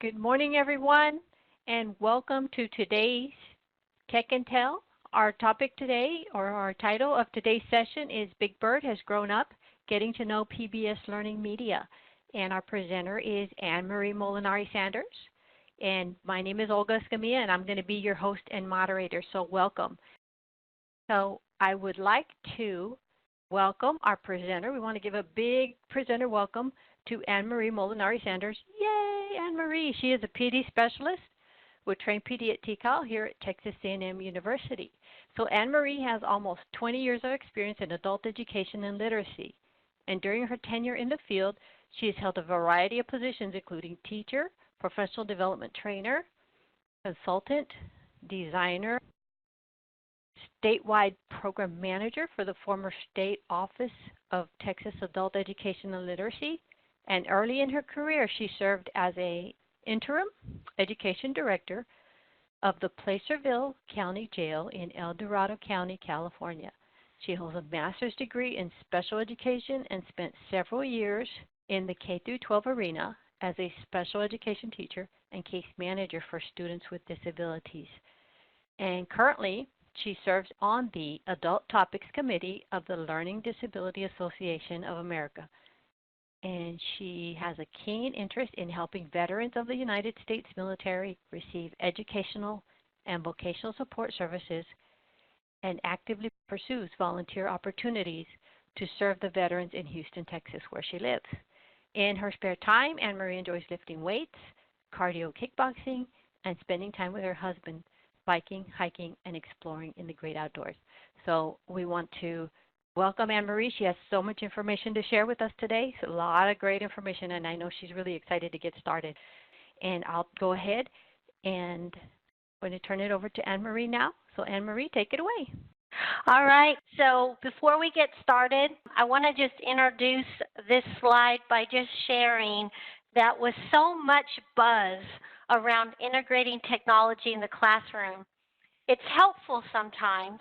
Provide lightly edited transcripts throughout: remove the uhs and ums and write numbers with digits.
Good morning, everyone, and welcome to today's Tech and Tell. Our topic today, or our title of today's session, is Big Bird Has Grown Up, Getting to Know PBS Learning Media. And our presenter is Anne-Marie Molinari-Sanders. And my name is Olga Escamilla, and I'm going to be your host and moderator, so welcome. So I would like to welcome our presenter. We want to give a big presenter welcome to Anne-Marie Molinari-Sanders. Yay, Anne-Marie! She is a PD specialist with trained PD at TCAL here at Texas A&M University. So Anne-Marie has almost 20 years of experience in adult education and literacy. And during her tenure in the field, she has held a variety of positions including teacher, professional development trainer, consultant, designer, statewide program manager for the former State Office of Texas Adult Education and Literacy. And early in her career, she served as an interim education director of the Placerville County Jail in El Dorado County, California. She holds a master's degree in special education and spent several years in the K-12 arena as a special education teacher and case manager for students with disabilities. And currently, she serves on the Adult Topics Committee of the Learning Disability Association of America. And she has a keen interest in helping veterans of the United States military receive educational and vocational support services and actively pursues volunteer opportunities to serve the veterans in Houston, Texas, where she lives. In her spare time, Anne-Marie enjoys lifting weights, cardio kickboxing, and spending time with her husband, biking, hiking, and exploring in the great outdoors. So we want to welcome Anne-Marie. She has so much information to share with us today. It's a lot of great information, and I know she's really excited to get started. And I'll go ahead and I'm going to turn it over to Anne-Marie now. So Anne-Marie, take it away. All right, so before we get started, I want to just introduce this slide by just sharing that with so much buzz around integrating technology in the classroom, it's helpful sometimes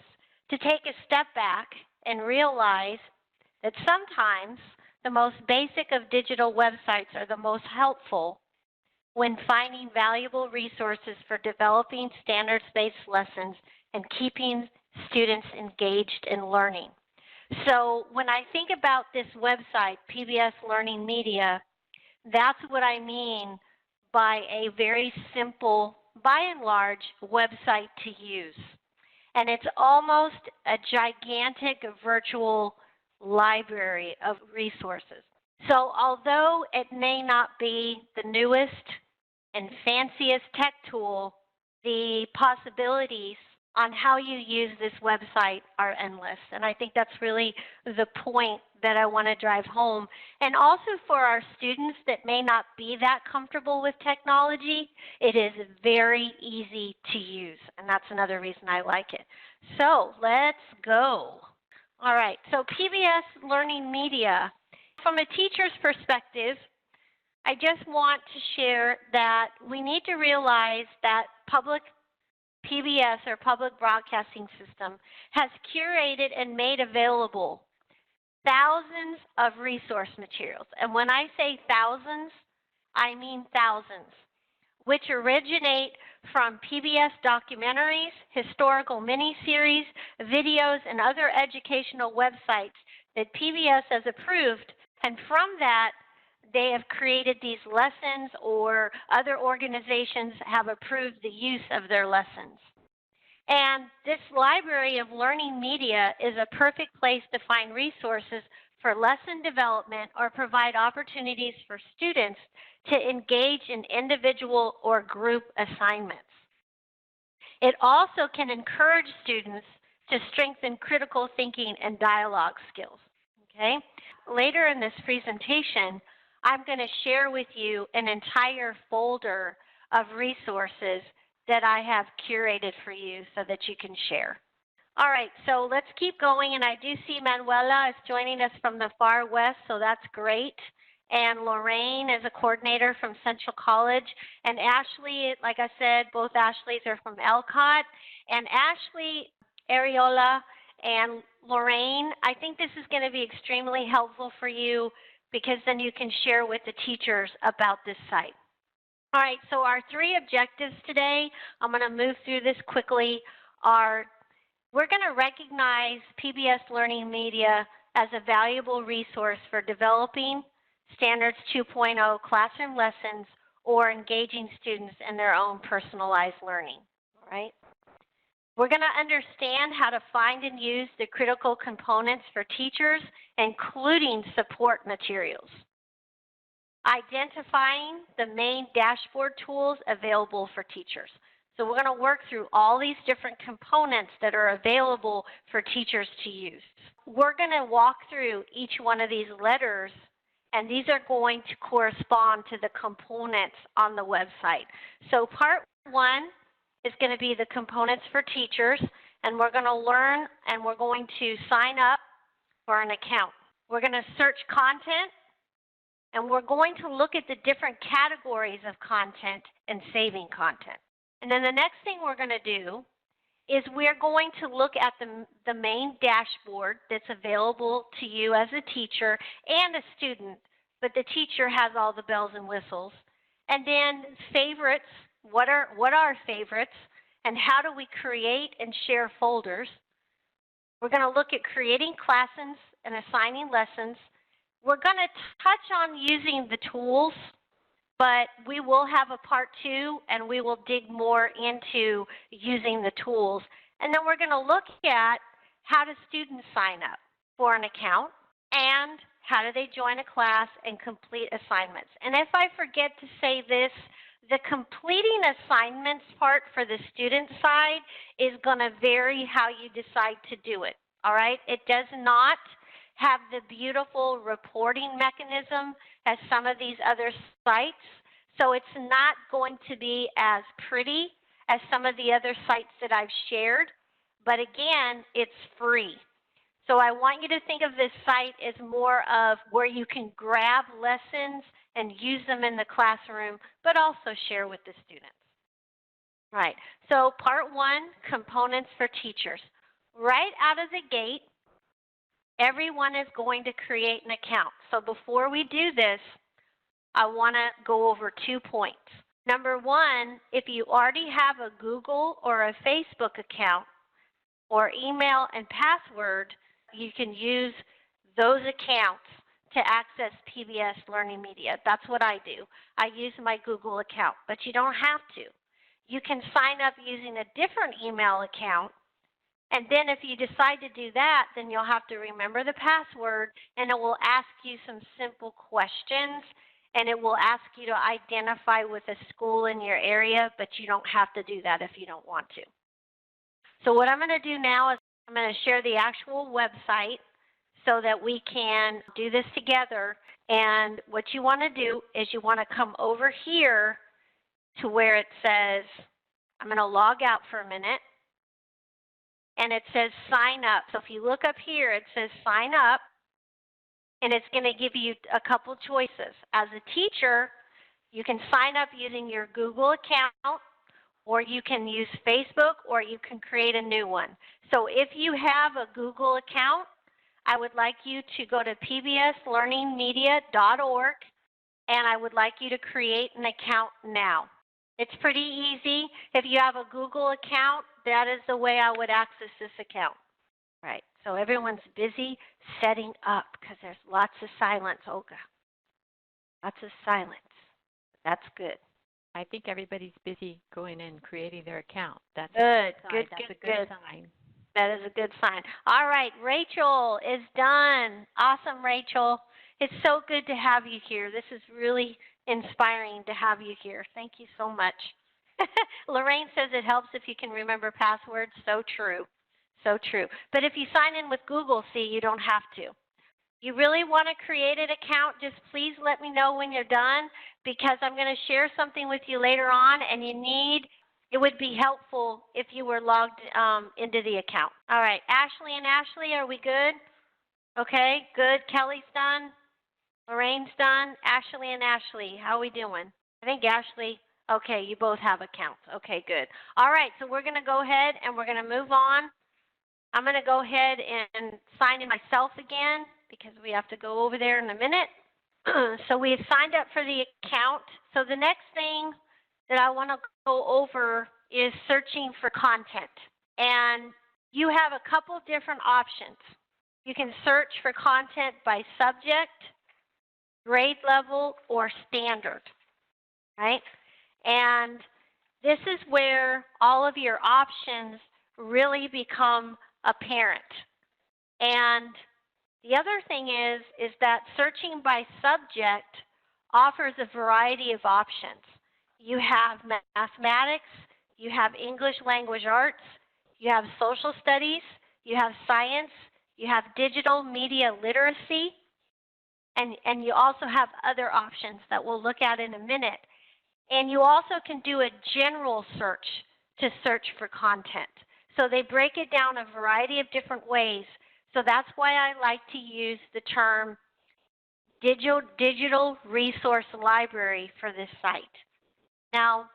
to take a step back and realize that sometimes the most basic of digital websites are the most helpful when finding valuable resources for developing standards-based lessons and keeping students engaged in learning. So when I think about this website, PBS Learning Media, that's what I mean by a very simple, by and large, website to use. And it's almost a gigantic virtual library of resources. So although it may not be the newest and fanciest tech tool, the possibilities on how you use this website are endless. And I think that's really the point that I want to drive home. And also for our students that may not be that comfortable with technology, it is very easy to use. And that's another reason I like it. So let's go. All right, so PBS Learning Media. From a teacher's perspective, I just want to share that we need to realize that public PBS, or Public Broadcasting System, has curated and made available thousands of resource materials. And when I say thousands, I mean thousands, which originate from PBS documentaries, historical miniseries, videos, and other educational websites that PBS has approved. And from that, they have created these lessons, or other organizations have approved the use of their lessons. And this library of learning media is a perfect place to find resources for lesson development or provide opportunities for students to engage in individual or group assignments. It also can encourage students to strengthen critical thinking and dialogue skills. Okay? Later in this presentation, I'm going to share with you an entire folder of resources that I have curated for you so that you can share. All right, so let's keep going. And I do see Manuela is joining us from the far west, so that's great. And Lorraine is a coordinator from Central College. And Ashley, like I said, both Ashleys are from Elcott. And Ashley, Ariola, and Lorraine, I think this is going to be extremely helpful for you, because then you can share with the teachers about this site. All right, so our 3 objectives today, I'm going to move through this quickly, are we're going to recognize PBS Learning Media as a valuable resource for developing Standards 2.0 classroom lessons or engaging students in their own personalized learning. All right. We're going to understand how to find and use the critical components for teachers, including support materials. Identifying the main dashboard tools available for teachers. So we're going to work through all these different components that are available for teachers to use. We're going to walk through each one of these letters, and these are going to correspond to the components on the website. So part 1 is going to be the components for teachers, and we're going to learn and we're going to sign up for an account. We're going to search content, and we're going to look at the different categories of content and saving content. And then the next thing we're going to do is we're going to look at the main dashboard that's available to you as a teacher and a student, but the teacher has all the bells and whistles. And then favorites, what are favorites, and how do we create and share folders? We're going to look at creating classes and assigning lessons. We're going to touch on using the tools, but we will have a part 2, and we will dig more into using the tools. And then we're going to look at how do students sign up for an account, and how do they join a class and complete assignments. And if I forget to say this, the completing assignments part for the student side is going to vary how you decide to do it, all right? It does not have the beautiful reporting mechanism as some of these other sites, so it's not going to be as pretty as some of the other sites that I've shared, but again, it's free. So I want you to think of this site as more of where you can grab lessons and use them in the classroom, but also share with the students. Right, so part 1, components for teachers. Right out of the gate, everyone is going to create an account. So before we do this, I want to go over 2 points. Number 1, if you already have a Google or a Facebook account or email and password, you can use those accounts to access PBS Learning Media. That's what I do. I use my Google account, but you don't have to. You can sign up using a different email account, and then if you decide to do that, then you'll have to remember the password, and it will ask you some simple questions, and it will ask you to identify with a school in your area, but you don't have to do that if you don't want to. So what I'm going to do now is I'm going to share the actual website so that we can do this together. And what you want to do is you want to come over here to where it says, I'm going to log out for a minute, and it says sign up. So if you look up here, it says sign up, and it's going to give you a couple choices. As a teacher, you can sign up using your Google account, or you can use Facebook, or you can create a new one. So if you have a Google account, I would like you to go to pbslearningmedia.org, and I would like you to create an account now. It's pretty easy. If you have a Google account, that is the way I would access this account. Right, so everyone's busy setting up because there's lots of silence, Olga. Lots of silence. That's good. I think everybody's busy going and creating their account. That's good. That's a good sign. That is a good sign. All right, Rachel is done. Awesome, Rachel. It's so good to have you here. This is really inspiring to have you here. Thank you so much. Lorraine says it helps if you can remember passwords. So true. So true. But if you sign in with Google, see, you don't have to. You really want to create an account, just please let me know when you're done, because I'm going to share something with you later on, and it would be helpful if you were logged into the account. All right, Ashley and Ashley, are we good? Okay, good. Kelly's done. Lorraine's done. Ashley and Ashley, how are we doing? I think Ashley, okay, you both have accounts. Okay, good. All right, so we're going to go ahead and we're going to move on. I'm going to go ahead and sign in myself again, because we have to go over there in a minute. So we have signed up for the account. So the next thing that I want to go over is searching for content. And you have a couple different options. You can search for content by subject, grade level, or standard, right? And this is where all of your options really become apparent. And the other thing is that searching by subject offers a variety of options. You have mathematics, you have English language arts, you have social studies, you have science, you have digital media literacy, and you also have other options that we'll look at in a minute. And you also can do a general search to search for content. So they break it down a variety of different ways. So that's why I like to use the term digital resource library for this site. Now,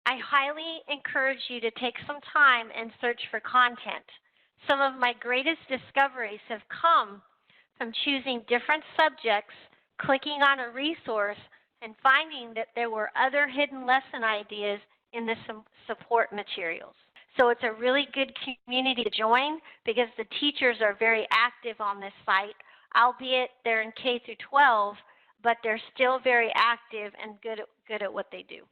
I highly encourage you to take some time and search for content. Some of my greatest discoveries have come from choosing different subjects, clicking on a resource, and finding that there were other hidden lesson ideas in the support materials. So it's a really good community to join because the teachers are very active on this site, albeit they're in K through 12, but they're still very active and good at what they do.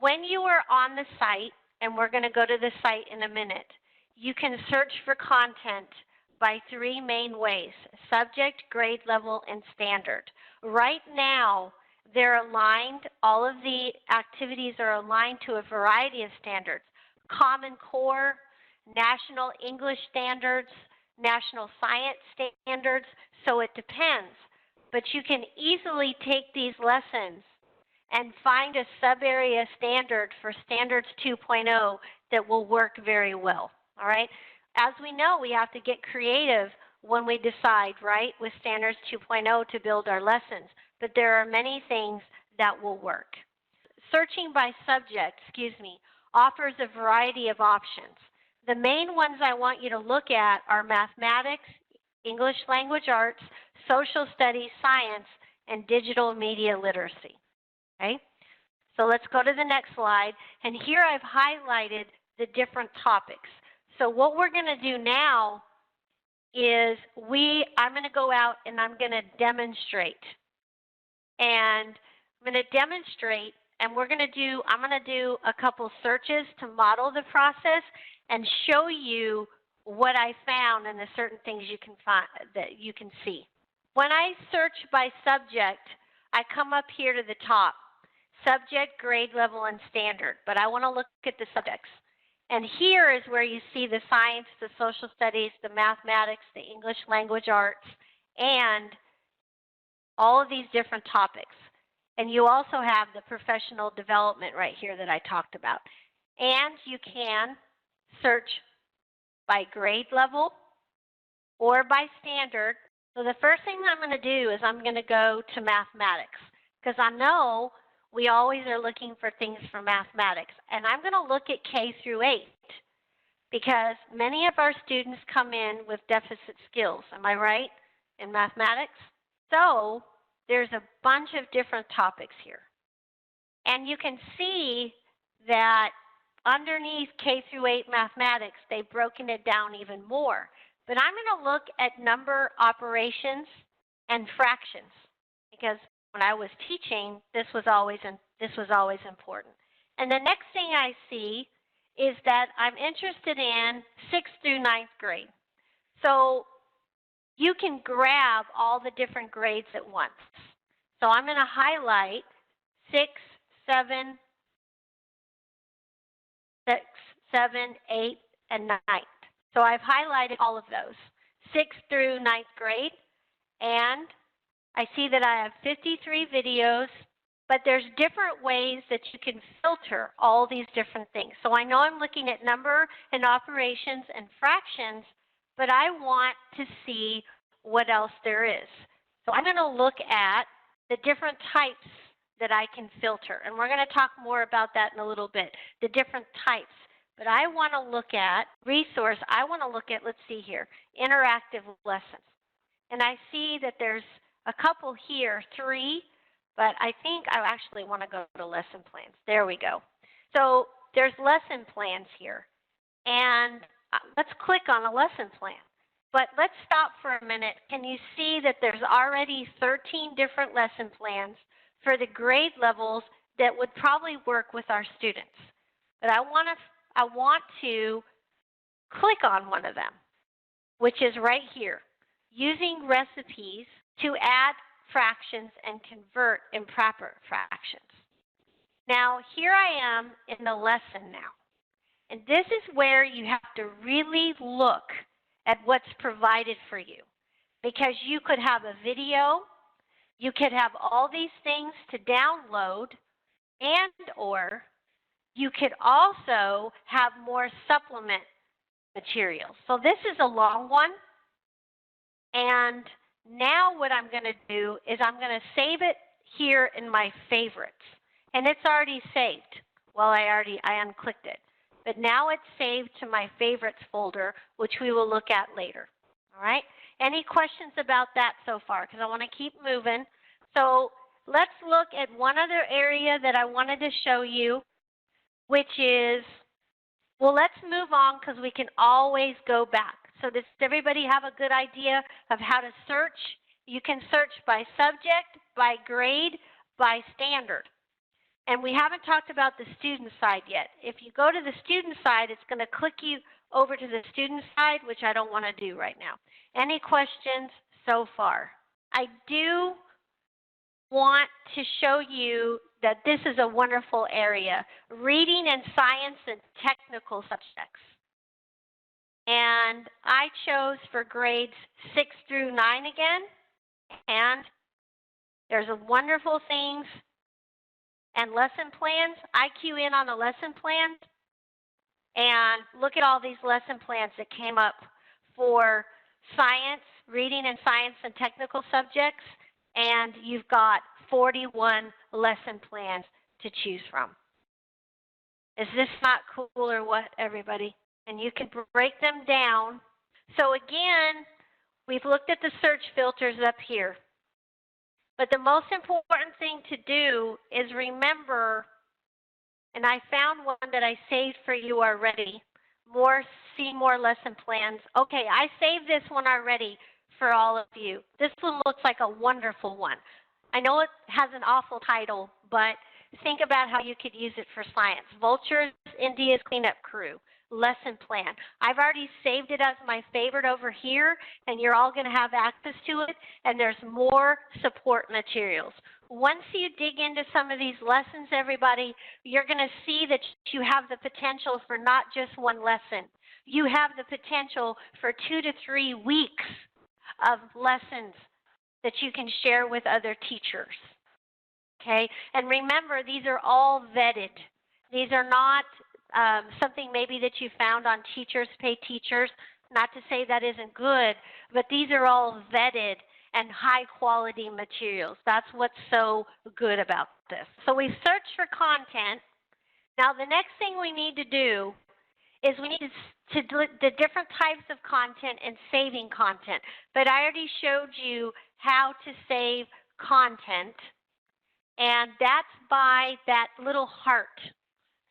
When you are on the site, and we're going to go to the site in a minute, you can search for content by three main ways: subject, grade level, and standard. Right now, they're aligned, all of the activities are aligned to a variety of standards: Common Core, National English Standards, National Science Standards, so it depends. But you can easily take these lessons and find a sub-area standard for Standards 2.0 that will work very well, all right? As we know, we have to get creative when we decide, right, with Standards 2.0 to build our lessons, but there are many things that will work. Searching by subject, offers a variety of options. The main ones I want you to look at are mathematics, English language arts, social studies, science, and digital media literacy. Okay? So let's go to the next slide. And here I've highlighted the different topics. So what we're going to do now is I'm going to go out and I'm going to demonstrate. And I'm going to demonstrate, and I'm going to do a couple searches to model the process and show you what I found and the certain things you can find that you can see. When I search by subject, I come up here to the top: subject, grade level, and standard. But I want to look at the subjects. And here is where you see the science, the social studies, the mathematics, the English language arts, and all of these different topics. And you also have the professional development right here that I talked about. And you can search by grade level or by standard. So the first thing I'm going to do is I'm going to go to mathematics, because I know we always are looking for things for mathematics. And I'm going to look at K through 8 because many of our students come in with deficit skills. Am I right? In mathematics? So there's a bunch of different topics here. And you can see that underneath K through 8 mathematics, they've broken it down even more. But I'm going to look at number operations and fractions, because when I was teaching, this was always important. And the next thing I see is that I'm interested in 6th through 9th grade. So you can grab all the different grades at once. So I'm going to highlight 6, 7, 8, and 9. So I've highlighted all of those, 6th through 9th grade, and I see that I have 53 videos, but there's different ways that you can filter all these different things. So I know I'm looking at number and operations and fractions, but I want to see what else there is. So I'm going to look at the different types that I can filter, and we're going to talk more about that in a little bit, the different types. But I want to look at resource. I want to look at, let's see here, interactive lessons. And I see that there's a couple here, 3, but I think I actually want to go to lesson plans. There we go. So there's lesson plans here. And let's click on a lesson plan. But let's stop for a minute. Can you see that there's already 13 different lesson plans for the grade levels that would probably work with our students? But I want to click on one of them, which is right here, using recipes to add fractions and convert improper fractions. Now, here I am in the lesson now. And this is where you have to really look at what's provided for you, because you could have a video, you could have all these things to download, and or you could also have more supplement materials. So this is a long one. And now what I'm going to do is I'm going to save it here in my favorites. And it's already saved. Well, I unclicked it. But now it's saved to my favorites folder, which we will look at later. All right? Any questions about that so far? Because I want to keep moving. So let's look at one other area that I wanted to show you, which is, well, let's move on because we can always go back. So does everybody have a good idea of how to search? You can search by subject, by grade, by standard. And we haven't talked about the student side yet. If you go to the student side, it's going to click you over to the student side, which I don't want to do right now. Any questions so far? I do want to show you that this is a wonderful area, reading and science and technical subjects. And I chose for grades 6 through 9 again. And there's a wonderful things and lesson plans. I cue in on the lesson plans and look at all these lesson plans that came up for science, reading and science and technical subjects. And you've got 41 lesson plans to choose from. Is this not cool or what, everybody? And you can break them down. So again, we've looked at the search filters up here. But the most important thing to do is remember, and I found one that I saved for you already, see more lesson plans. Okay, I saved this one already for all of you. This one looks like a wonderful one. I know it has an awful title, but think about how you could use it for science. Vultures, India's cleanup crew. Lesson plan. I've already saved it as my favorite over here, and you're all going to have access to it, and there's more support materials. Once you dig into some of these lessons, everybody, you're going to see that you have the potential for not just one lesson. You have the potential for 2 to 3 weeks of lessons that you can share with other teachers. Okay? And remember, these are all vetted. These are not something maybe that you found on Teachers Pay Teachers. Not to say that isn't good, but these are all vetted and high quality materials. That's what's so good about this. So we search for content. Now the next thing we need to do is we need to do the different types of content and saving content. But I already showed you how to save content, and that's by that little heart.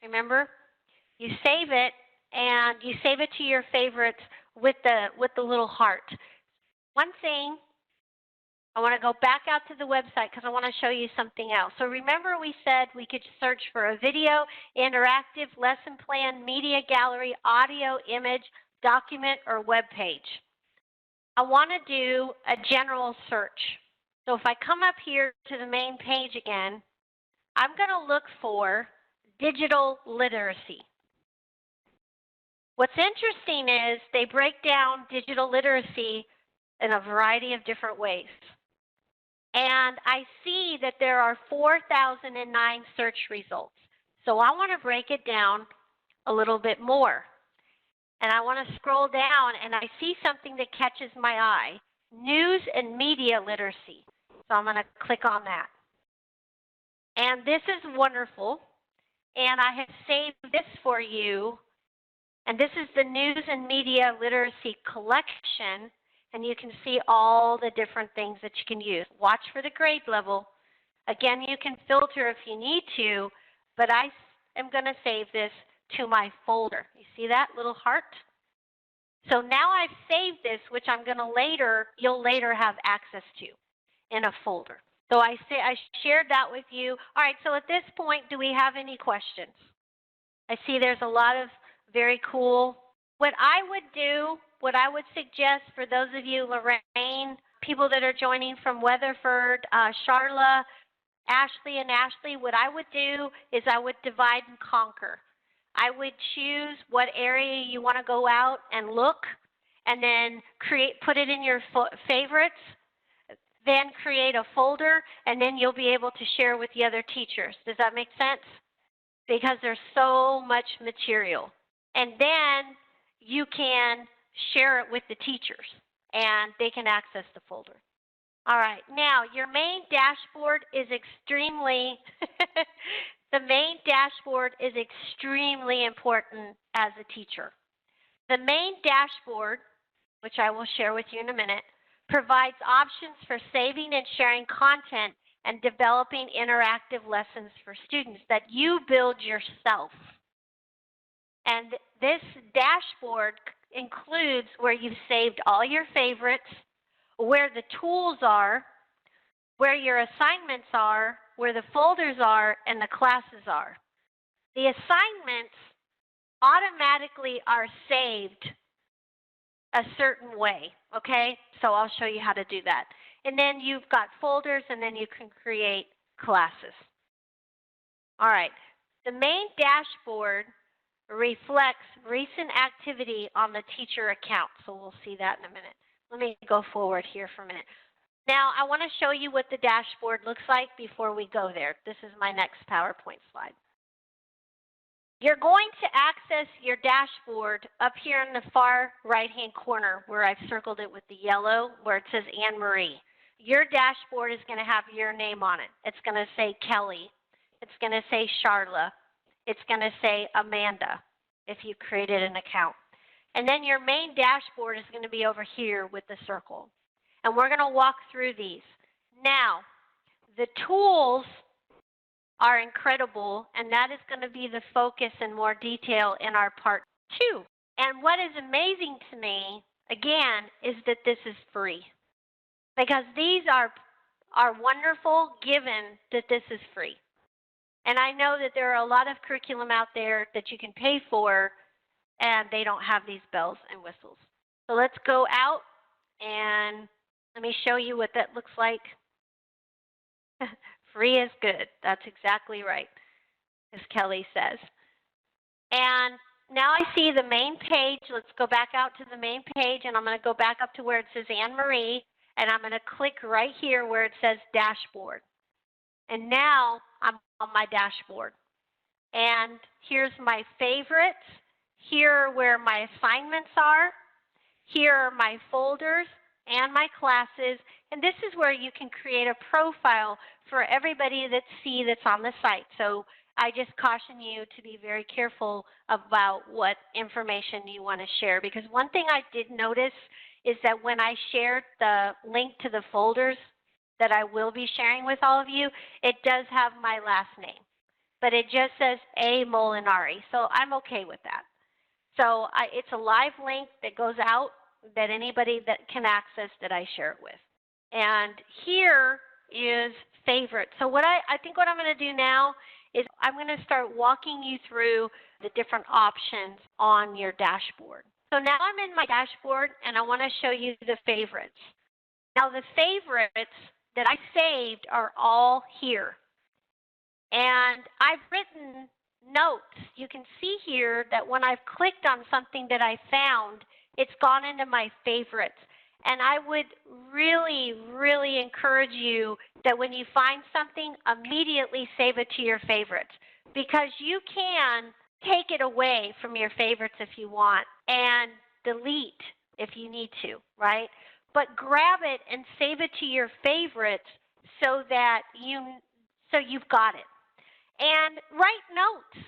Remember? You save it, and you save it to your favorites with the little heart. One thing, I want to go back out to the website because I want to show you something else. So remember we said we could search for a video, interactive, lesson plan, media gallery, audio, image, document, or web page. I want to do a general search. So if I come up here to the main page again, I'm going to look for digital literacy. What's interesting is they break down digital literacy in a variety of different ways. And I see that there are 4,009 search results. So I want to break it down a little bit more. And I want to scroll down, and I see something that catches my eye, news and media literacy. So I'm going to click on that. And this is wonderful. And I have saved this for you. And this is the News and Media Literacy Collection. And you can see all the different things that you can use. Watch for the grade level. Again, you can filter if you need to, but I am going to save this to my folder. You see that little heart? So now I've saved this, which I'm going to you'll later have access to in a folder. So I shared that with you. All right, so at this point, do we have any questions? I see there's a lot of very cool. What I would suggest for those of you, Lorraine, people that are joining from Weatherford, Charla, Ashley and Ashley, what I would do is I would divide and conquer. I would choose what area you want to go out and look, and then put it in your favorites, then create a folder, and then you'll be able to share with the other teachers. Does that make sense? Because there's so much material. And then you can share it with the teachers, and they can access the folder. All right, now your main dashboard is extremely, the main dashboard is extremely important as a teacher. The main dashboard, which I will share with you in a minute, provides options for saving and sharing content and developing interactive lessons for students that you build yourself. And this dashboard includes where you've saved all your favorites, where the tools are, where your assignments are, where the folders are, and the classes are. The assignments automatically are saved a certain way, okay? So I'll show you how to do that. And then you've got folders, and then you can create classes. All right, the main dashboard reflects recent activity on the teacher account. So we'll see that in a minute. Let me go forward here for a minute. Now, I want to show you what the dashboard looks like before we go there. This is my next PowerPoint slide. You're going to access your dashboard up here in the far right-hand corner where I've circled it with the yellow, where it says Anne Marie. Your dashboard is going to have your name on it. It's going to say Kelly. It's going to say Charla. It's going to say Amanda if you created an account. And then your main dashboard is going to be over here with the circle. And we're going to walk through these. Now, the tools are incredible, and that is going to be the focus in more detail in our part 2. And what is amazing to me, again, is that this is free. Because these are wonderful given that this is free. And I know that there are a lot of curriculum out there that you can pay for, and they don't have these bells and whistles. So let's go out, and let me show you what that looks like. Free is good. That's exactly right, as Kelly says. And now I see the main page. Let's go back out to the main page, and I'm going to go back up to where it says Anne Marie, and I'm going to click right here where it says Dashboard. And now I'm on my dashboard. And here's my favorites. Here are where my assignments are. Here are my folders and my classes. And this is where you can create a profile for everybody that's on the site. So I just caution you to be very careful about what information you want to share. Because one thing I did notice is that when I shared the link to the folders that I will be sharing with all of you, it does have my last name. But it just says A. Molinari. So I'm okay with that. So it's a live link that goes out that anybody that can access that I share it with. And here is favorite. So I think what I'm going to do now is I'm going to start walking you through the different options on your dashboard. So now I'm in my dashboard, and I want to show you the favorites. Now the favorites that I saved are all here. And I've written notes. You can see here that when I've clicked on something that I found, it's gone into my favorites. And I would really, really encourage you that when you find something, immediately save it to your favorites. Because you can take it away from your favorites if you want and delete if you need to, right? But grab it and save it to your favorites so that you've got it. And write notes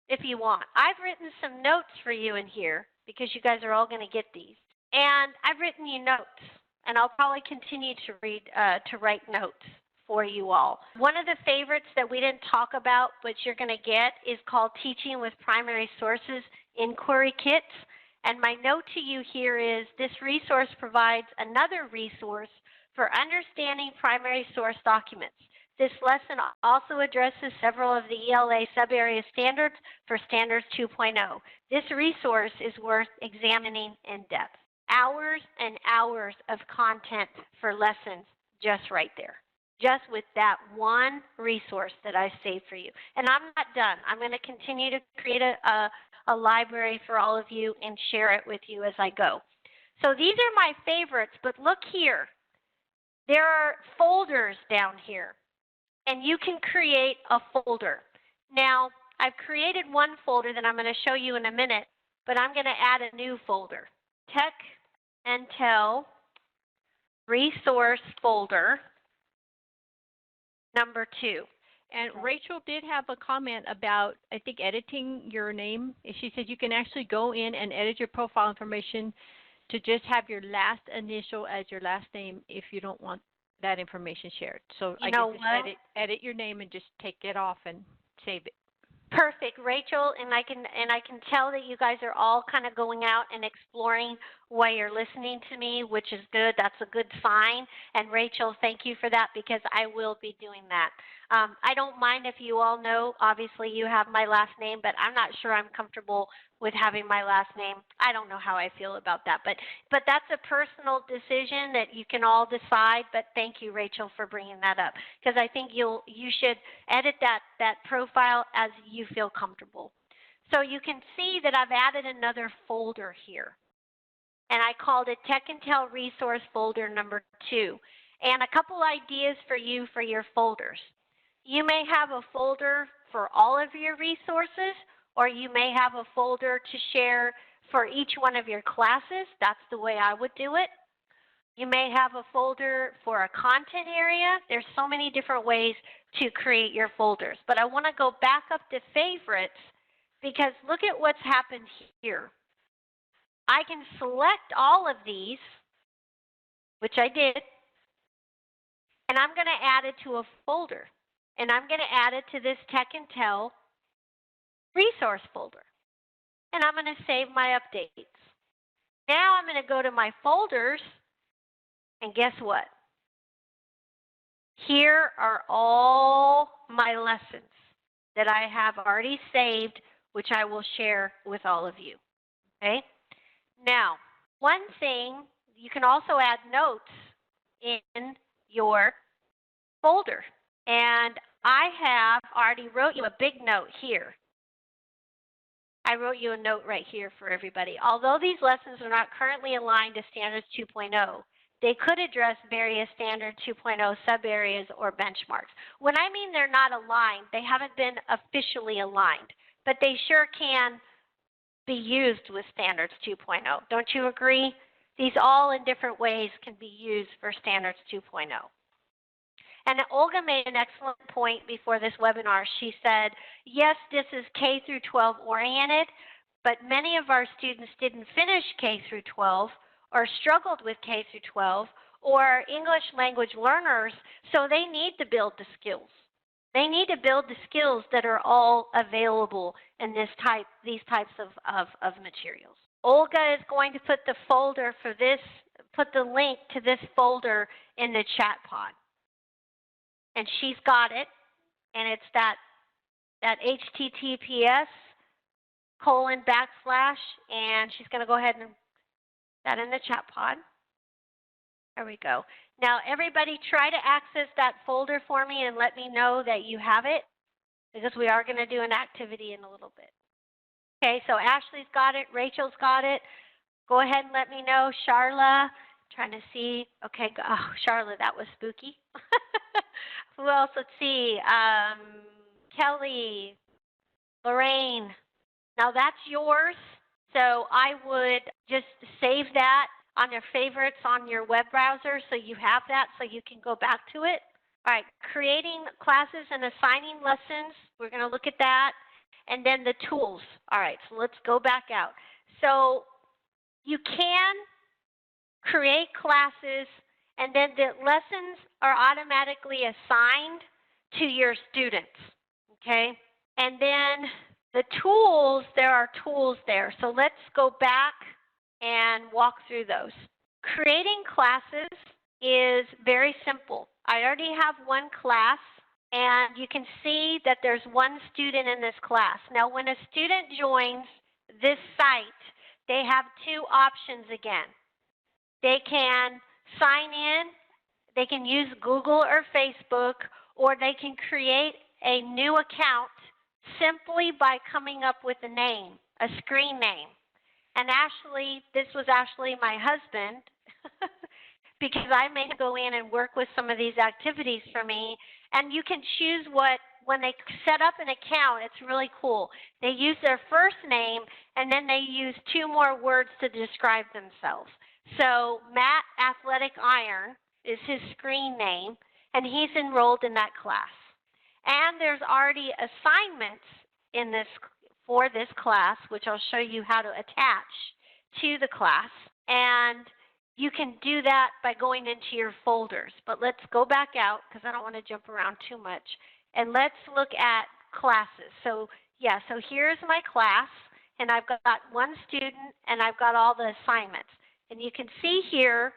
if you want. I've written some notes for you in here because you guys are all going to get these. And I've written you notes, and I'll probably continue to write notes for you all. One of the favorites that we didn't talk about, but you're going to get, is called Teaching with Primary Sources Inquiry Kits. And my note to you here is this resource provides another resource for understanding primary source documents. This lesson also addresses several of the ELA sub-area standards for Standards 2.0. This resource is worth examining in depth. Hours and hours of content for lessons just right there, just with that one resource that I saved for you. And I'm not done. I'm going to continue to create a library for all of you and share it with you as I go. So these are my favorites, but look here. There are folders down here, and you can create a folder. Now, I've created one folder that I'm going to show you in a minute, but I'm going to add a new folder. Tech and Tell Resource Folder number 2. And Rachel did have a comment about, I think, editing your name. She said you can actually go in and edit your profile information to just have your last initial as your last name if you don't want that information shared. So I guess just edit your name and just take it off and save it. Perfect, Rachel, and I can tell that you guys are all kind of going out and exploring while you're listening to me, which is good. That's a good sign. And Rachel, thank you for that because I will be doing that. I don't mind if you all know, obviously you have my last name, but I'm not sure I'm comfortable with having my last name. I don't know how I feel about that, but that's a personal decision that you can all decide. But thank you, Rachel, for bringing that up because I think you should edit that profile as you feel comfortable. So you can see that I've added another folder here, and I called it Tech and Tell Resource Folder number 2. And a couple ideas for you for your folders. You may have a folder for all of your resources, or you may have a folder to share for each one of your classes. That's the way I would do it. You may have a folder for a content area. There's so many different ways to create your folders. But I want to go back up to favorites because look at what's happened here. I can select all of these, which I did, and I'm going to add it to a folder. And I'm going to add it to this Tech and Tell resource folder. And I'm going to save my updates. Now I'm going to go to my folders, and guess what? Here are all my lessons that I have already saved, which I will share with all of you. Okay? Now, one thing, you can also add notes in your folder. And I have already wrote you a big note here. I wrote you a note right here for everybody. Although these lessons are not currently aligned to Standards 2.0, they could address various Standard 2.0 sub-areas or benchmarks. When I mean they're not aligned, they haven't been officially aligned, but they sure can be used with Standards 2.0. Don't you agree? These all in different ways can be used for Standards 2.0. And Olga made an excellent point before this webinar. She said, yes, this is K through 12 oriented, but many of our students didn't finish K through 12 or struggled with K through 12 or English language learners, so they need to build the skills. They need to build the skills that are all available in these types of materials. Olga is going to put the folder for this, put the link to this folder in the chat pod. And she's got it, and it's that HTTPS:// and she's going to go ahead and that in the chat pod. There we go. Now, everybody try to access that folder for me and let me know that you have it, because we are going to do an activity in a little bit. Okay, so Ashley's got it. Rachel's got it. Go ahead and let me know. Charla, trying to see. Okay, oh, Charla, that was spooky. Who else? Let's see. Kelly, Lorraine. Now that's yours. So I would just save that on your favorites on your web browser so you have that so you can go back to it. All right, creating classes and assigning lessons. We're going to look at that. And then the tools. All right, so let's go back out. So you can create classes, and then the lessons are automatically assigned to your students, okay? And then the tools, there are tools there. So let's go back and walk through those. Creating classes is very simple. I already have one class, and you can see that there's one student in this class. Now, when a student joins this site, they have two options again. They can sign in, they can use Google or Facebook, or they can create a new account simply by coming up with a name, a screen name. And actually, this was actually my husband because I made him go in and work with some of these activities for me. And you can choose when they set up an account, it's really cool. They use their first name, and then they use two more words to describe themselves. So Matt Athletic Iron is his screen name, and he's enrolled in that class. And there's already assignments in this for this class, which I'll show you how to attach to the class. And you can do that by going into your folders. But let's go back out because I don't want to jump around too much. And let's look at classes. So yeah, so here's my class, and I've got one student, and I've got all the assignments. And you can see here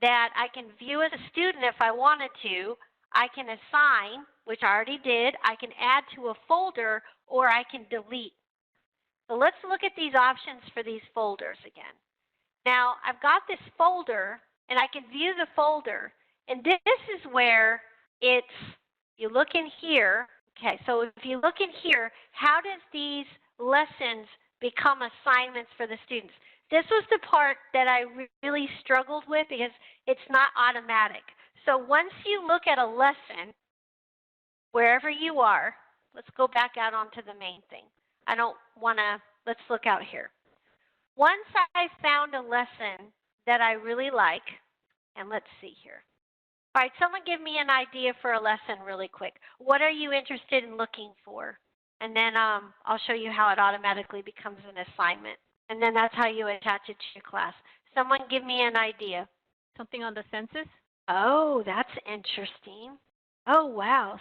that I can view as a student if I wanted to. I can assign, which I already did. I can add to a folder, or I can delete. So let's look at these options for these folders again. Now, I've got this folder, and I can view the folder. And this is where you look in here. Okay, so if you look in here, how does these lessons become assignments for the students? This was the part that I really struggled with because it's not automatic. So once you look at a lesson, wherever you are, let's go back out onto the main thing. I don't want to, let's look out here. Once I found a lesson that I really like, and let's see here. All right, someone give me an idea for a lesson really quick. What are you interested in looking for? And then I'll show you how it automatically becomes an assignment. And then that's how you attach it to your class. Someone give me an idea. Something on the census? Oh, that's interesting. Oh, wow.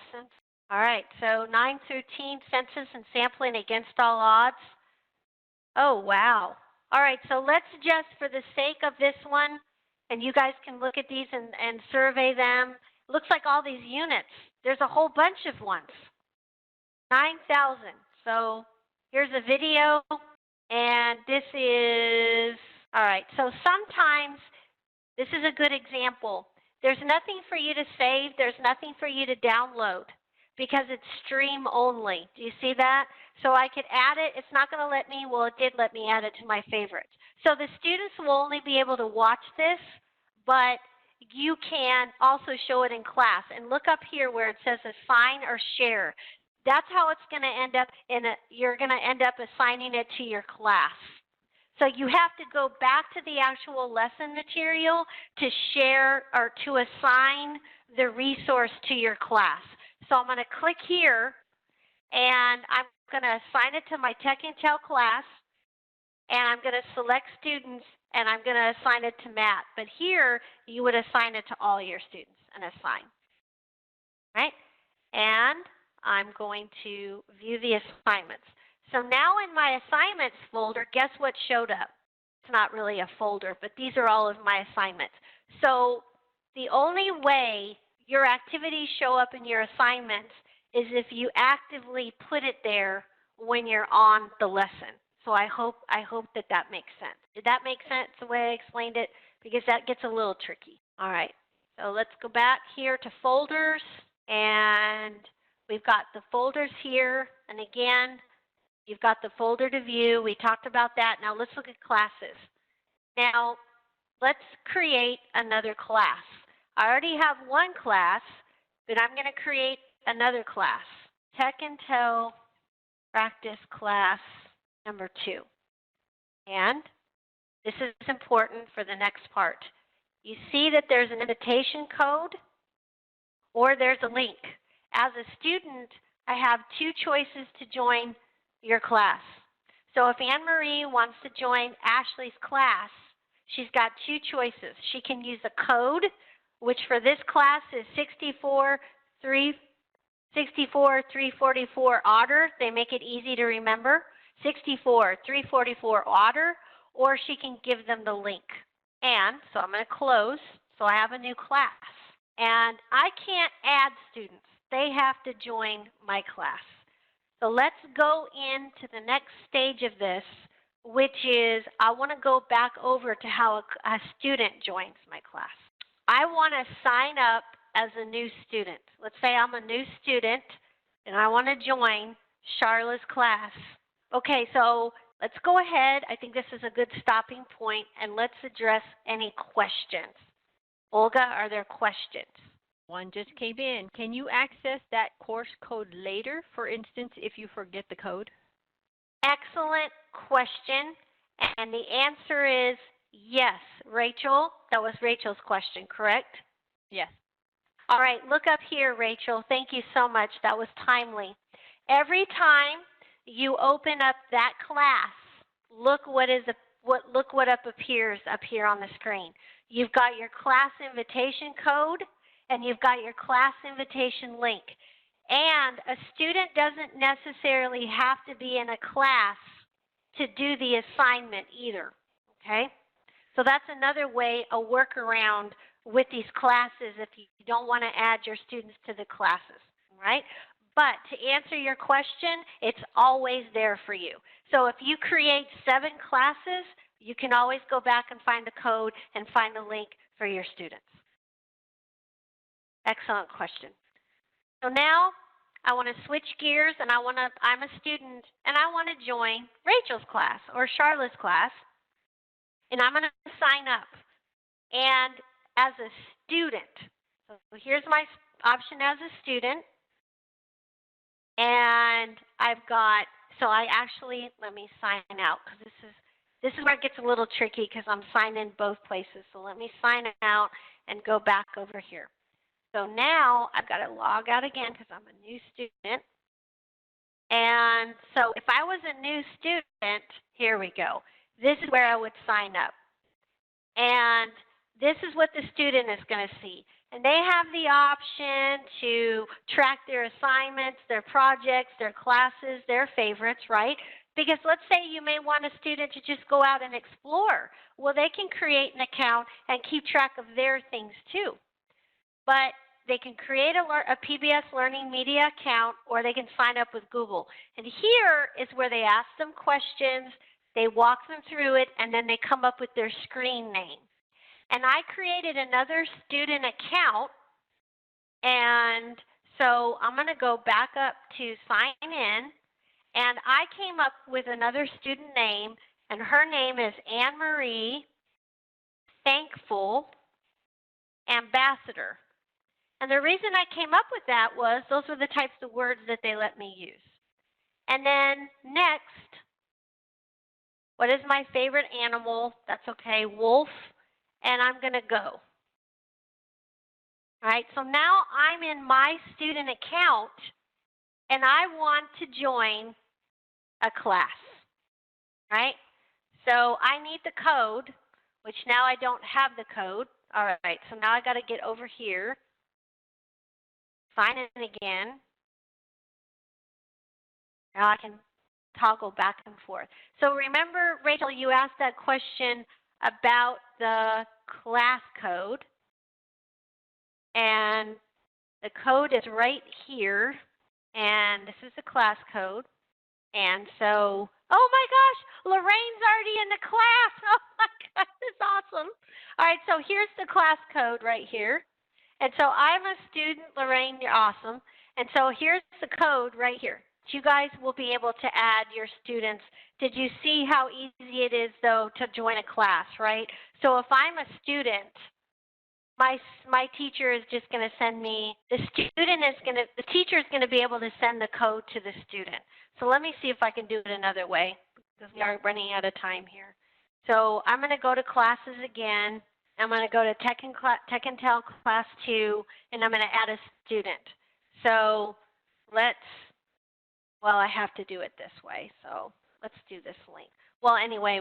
All right, so 9 through 10, census and sampling against all odds. Oh, wow. All right, so let's just, for the sake of this one, and you guys can look at these and survey them. Looks like all these units. There's a whole bunch of ones. 9,000. So here's a video, and this is, all right, so sometimes this is a good example. There's nothing for you to save. There's nothing for you to download because it's stream only. Do you see that? So I could add it. It's not going to let me, well, it did let me add it to my favorites. So the students will only be able to watch this, but you can also show it in class. And look up here where it says assign or share. That's how it's going to end up you're going to end up assigning it to your class. So you have to go back to the actual lesson material to share or to assign the resource to your class. So I'm going to click here, and I'm going to assign it to my Tech Intel class, and I'm going to select students, and I'm going to assign it to Matt. But here, you would assign it to all your students and assign. Right? And I'm going to view the assignments. So now in my assignments folder, guess what showed up? It's not really a folder, but these are all of my assignments. So the only way your activities show up in your assignments is if you actively put it there when you're on the lesson. So I hope that that makes sense. Did that make sense the way I explained it? Because that gets a little tricky. All right, so let's go back here to folders, and we've got the folders here. And again, you've got the folder to view. We talked about that. Now let's look at classes. Now let's create another class. I already have one class, but I'm going to create another class. Tech Intel Practice Class number 2. And this is important for the next part. You see that there's an invitation code or there's a link. As a student, I have two choices to join your class. So if Anne-Marie wants to join Ashley's class, she's got two choices. She can use a code, which for this class is 64344 otter. They make it easy to remember. 64344 otter, or she can give them the link. And so I'm going to close. So I have a new class. And I can't add students. They have to join my class. So let's go into the next stage of this, which is I want to go back over to how a student joins my class. I want to sign up as a new student. Let's say I'm a new student and I want to join Charla's class. Okay, so let's go ahead. I think this is a good stopping point, and let's address any questions. Olga, are there questions? One just came in. Can you access that course code later, for instance, if you forget the code? Excellent question. And the answer is yes. Rachel, that was Rachel's question, correct? Yes. All right, look up here, Rachel. Thank you so much. That was timely. Every time you open up that class, look what appears up here on the screen. You've got your class invitation code, and you've got your class invitation link. And a student doesn't necessarily have to be in a class to do the assignment either, okay? So that's another way, a workaround with these classes if you don't want to add your students to the classes, right? But to answer your question, it's always there for you. So if you create 7 classes, you can always go back and find the code and find the link for your students. Excellent question. So now I want to switch gears, and I'm a student, and I want to join Rachel's class or Charlotte's class, and I'm going to sign up. And as a student, so here's my option as a student, and I've got, so I actually, let me sign out, because this is where it gets a little tricky because I'm signed in both places. So let me sign out and go back over here. So now I've got to log out again because I'm a new student. And so if I was a new student, here we go. This is where I would sign up. And this is what the student is going to see. And they have the option to track their assignments, their projects, their classes, their favorites, right? Because let's say you may want a student to just go out and explore. Well, they can create an account and keep track of their things too. But they can create a PBS Learning Media account, or they can sign up with Google. And here is where they ask them questions, they walk them through it, and then they come up with their screen name. And I created another student account, and so I'm going to go back up to sign in, and I came up with another student name, and her name is Anne-Marie Thankful Ambassador. And the reason I came up with that was those are the types of words that they let me use. And then next, what is my favorite animal? That's okay, wolf. And I'm going to go. All right, so now I'm in my student account, and I want to join a class, right? So I need the code, which now I don't have the code. All right, so now I got to get over here, sign in again. Now I can toggle back and forth. So remember, Rachel, you asked that question about the class code, and the code is right here, and this is the class code. And so, oh my gosh, Lorraine's already in the class. Oh my gosh, that's awesome. All right, so here's the class code right here. And so I'm a student, Lorraine, you're awesome. And so here's the code right here. You guys will be able to add your students. Did you see how easy it is, though, to join a class, right? So if I'm a student, my teacher is just going to send me, the teacher is going to be able to send the code to the student. So let me see if I can do it another way, because we are running out of time here. So I'm going to go to classes again. I'm going to go to Tech and Tell Class 2, and I'm going to add a student. So well, I have to do it this way, so let's do this link. well, anyway,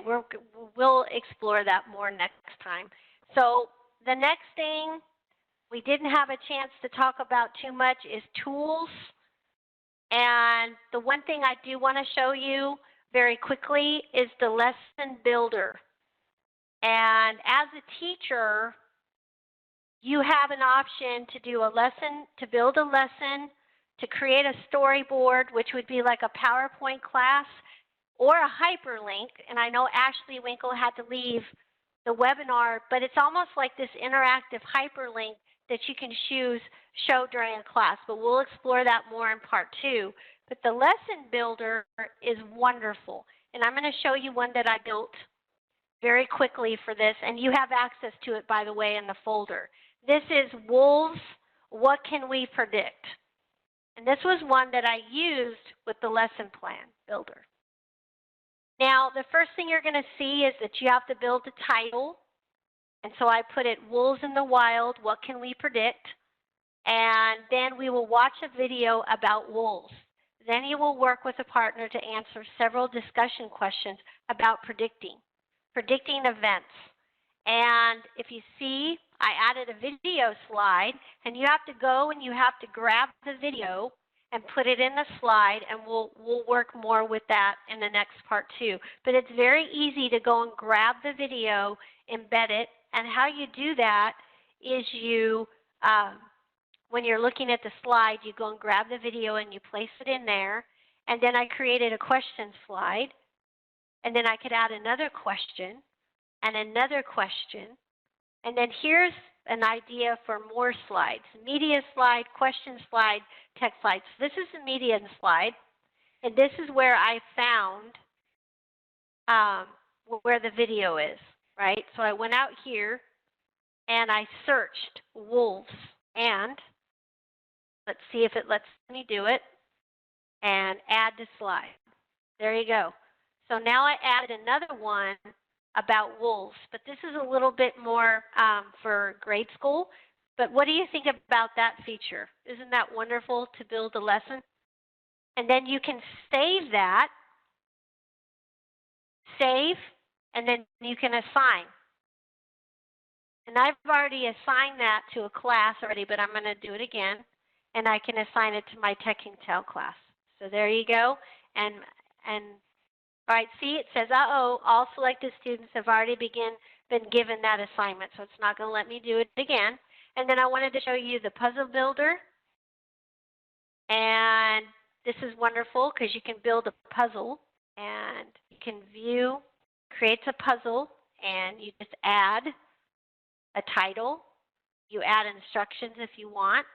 we'll explore that more next time. So the next thing we didn't have a chance to talk about too much is tools. And the one thing I do want to show you very quickly is the lesson builder. And as a teacher, you have an option to do a lesson, to build a lesson, to create a storyboard, which would be like a PowerPoint class, or a hyperlink. And I know Ashley Winkle had to leave the webinar, but it's almost like this interactive hyperlink that you can show during a class. But we'll explore that more in part 2. But the lesson builder is wonderful. And I'm going to show you one that I built very quickly for this. And you have access to it, by the way, in the folder. This is Wolves, What Can We Predict? And this was one that I used with the lesson plan builder. Now, the first thing you're going to see is that you have to build a title. And so I put it, Wolves in the Wild, What Can We Predict? And then we will watch a video about wolves. Then you will work with a partner to answer several discussion questions about predicting events. And if you see, I added a video slide, and you have to go and you have to grab the video and put it in the slide, and we'll work more with that in the next part 2. But it's very easy to go and grab the video, embed it, and how you do that is you, when you're looking at the slide, you go and grab the video and you place it in there, and then I created a question slide, and then I could add another question, and another question, and then here's an idea for more slides. Media slide, question slide, text slide. So this is the media slide, and this is where I found where the video is, right? So I went out here, and I searched wolves, and let's see if it lets me do it, and add to slide. There you go. So now I added another one about wolves, but this is a little bit more for grade school. But what do you think about that feature? Isn't that wonderful to build a lesson? And then you can save that, and then you can assign. And I've already assigned that to a class already, but I'm going to do it again, and I can assign it to my Tech Intel class. So there you go. And all right, see, it says, uh-oh, all selected students have already been given that assignment, so it's not going to let me do it again. And then I wanted to show you the puzzle builder. And this is wonderful because you can build a puzzle, and you can view, creates a puzzle, and you just add a title. You add instructions if you want.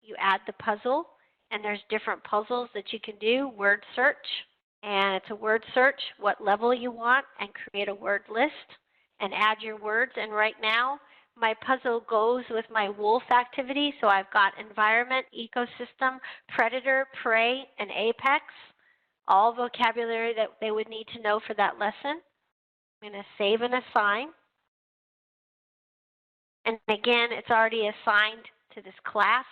You add the puzzle, and there's different puzzles that you can do, word search. And it's a word search, what level you want, and create a word list and add your words. And right now, my puzzle goes with my wolf activity. So I've got environment, ecosystem, predator, prey, and apex, all vocabulary that they would need to know for that lesson. I'm going to save and assign. And again, it's already assigned to this class,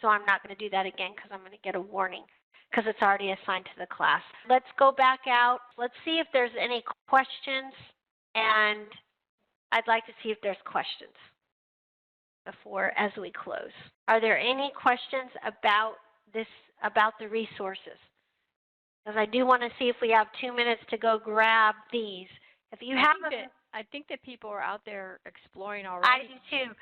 so I'm not going to do that again because I'm going to get a warning, because it's already assigned to the class. Let's go back out. Let's see if there's any questions, and I'd like to see if there's questions as we close. Are there any questions about this, about the resources? Because I do want to see if we have 2 minutes to go grab these. If you have I think that people are out there exploring already. I do too.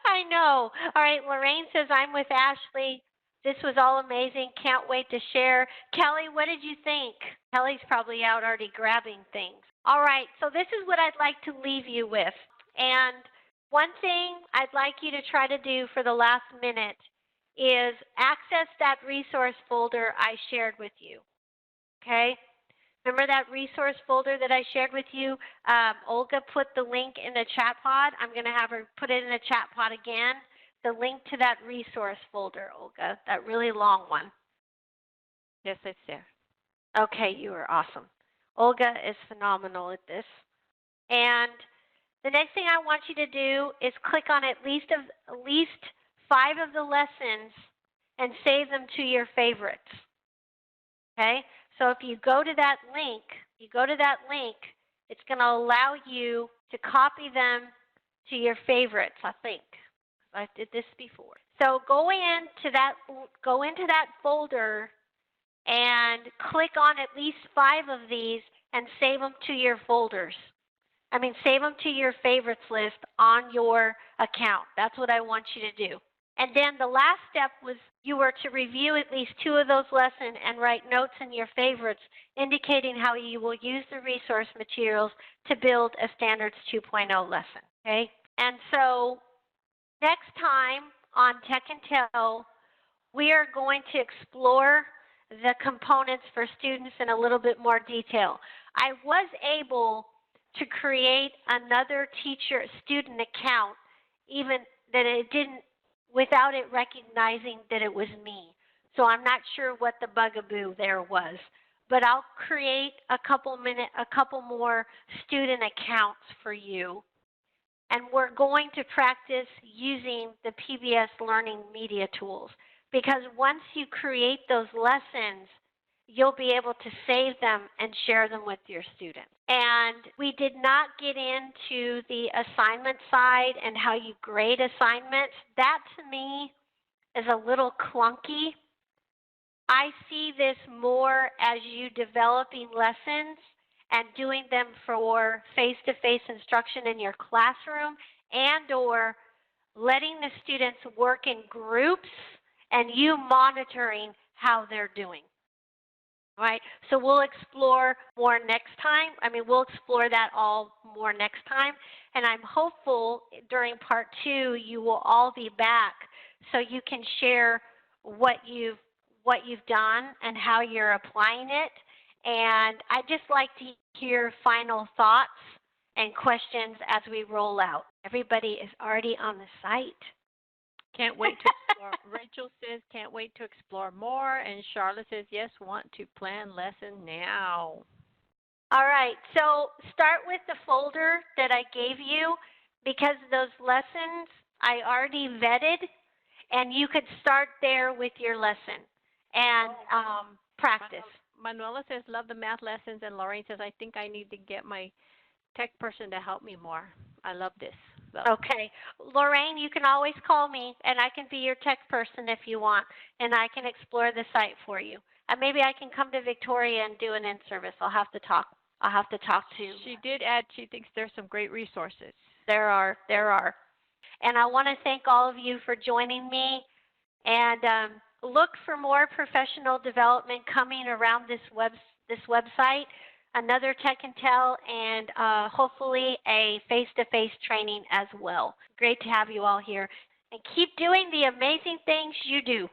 I know. All right, Lorraine says, I'm with Ashley. This was all amazing. Can't wait to share. Kelly, what did you think? Kelly's probably out already grabbing things. All right, so this is what I'd like to leave you with. And one thing I'd like you to try to do for the last minute is access that resource folder I shared with you, okay? Remember that resource folder that I shared with you? Olga put the link in the chat pod. I'm going to have her put it in the chat pod again. The link to that resource folder, Olga, that really long one. Yes, it's there. Okay, you are awesome. Olga is phenomenal at this. And the next thing I want you to do is click on at least 5 of the lessons and save them to your favorites. Okay? So if you go to that link, it's going to allow you to copy them to your favorites, I think. I did this before. So go into that folder and click on at least 5 of these and save them to your folders. Save them to your favorites list on your account. That's what I want you to do. And then the last step was you were to review at least 2 of those lessons and write notes in your favorites indicating how you will use the resource materials to build a Standards 2.0 lesson. Okay? And so next time on Tech and Tell, we are going to explore the components for students in a little bit more detail. I was able to create another teacher-student account, even that it didn't, without it recognizing that it was me. So I'm not sure what the bugaboo there was, but I'll create a couple more student accounts for you. And we're going to practice using the PBS Learning Media tools, because once you create those lessons, you'll be able to save them and share them with your students. And we did not get into the assignment side and how you grade assignments. That to me is a little clunky. I see this more as you developing lessons and doing them for face-to-face instruction in your classroom, and or letting the students work in groups and you monitoring how they're doing. All right, so we'll explore more next time. We'll explore that all more next time. And I'm hopeful during part 2 you will all be back so you can share what you've done and how you're applying it. And I'd just like to hear final thoughts and questions as we roll out. Everybody is already on the site. Can't wait to explore. Rachel says, can't wait to explore more. And Charlotte says, yes, want to plan lesson now. All right, so start with the folder that I gave you, because those lessons I already vetted, and you could start there with your lesson and practice. Manuela says, love the math lessons. And Lorraine says, I think I need to get my tech person to help me more. I love this. So. Okay. Lorraine, you can always call me, and I can be your tech person if you want, and I can explore the site for you. And maybe I can come to Victoria and do an in-service. I'll have to talk to you. She did add she thinks there's some great resources. There are. And I want to thank all of you for joining me. And look for more professional development coming around this website. Another Tech and Tell, and hopefully a face-to-face training as well. Great to have you all here. And keep doing the amazing things you do.